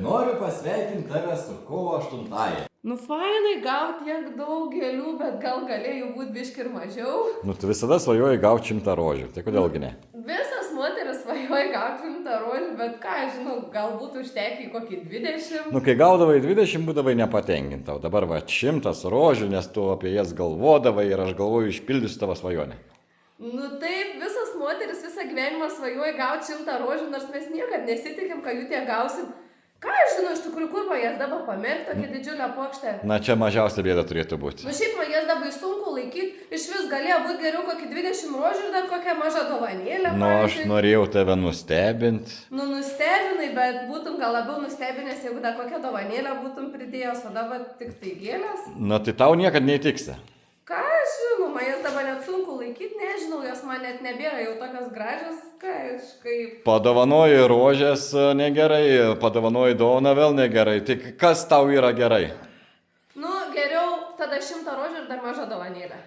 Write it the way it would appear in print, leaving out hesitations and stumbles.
noriu pasveikinti tave su kovo 8-ąja. Nu fainai gauti tiek daug gėlių, bet gal galėjo būti biški ir mažiau. Nu, tu visada svajoji gauti 100 rožių, tai kodėlgi ne? Visas moteris svajoja gauti 100 rožių, bet ką, žinau, galbūt užtekė kokį 20. Nu, kai gaudavai 20, būdavai nepatenkinta, o dabar va 100 rožių, nes tu apie jas galvodavai ir aš galvoju išpildysiu tavo svajonę. Nu taip, visas moteris visą gyvenimą svajoja gauti 100 rožių, nors mes niekad nesitikim, kad jų tiek gausim. Ką aš žinau, iš tikrųjų, kur jas dabar pamerkti tokią didžiulę plokštę? Na, čia mažiausia bėda turėtų būti. Nu šiaip jas dabar sunku laikyti, iš vis galėjo būti geriau kokį 20 rožių ir dar kokią mažą dovanėlę. Nu, aš norėjau tave nustebinti. Nu, nustebinai, bet būtum gal labiau nustebinęs, jeigu dar kokią dovanėlę būtum pridėjęs, o dabar tik tai gėlės. Na, tai tau niekad neįtiksi. Ką aš žinau, man jas dabar net sunku laikyti, nežinau, jos man net nebėra jau tokios gražios, kažkaip. Padovanoji rožės negerai, padovanoji dovaną vėl negerai. Tai kas tau yra gerai? Nu, geriau tada 100 rožių ir dar mažą dovanėlę.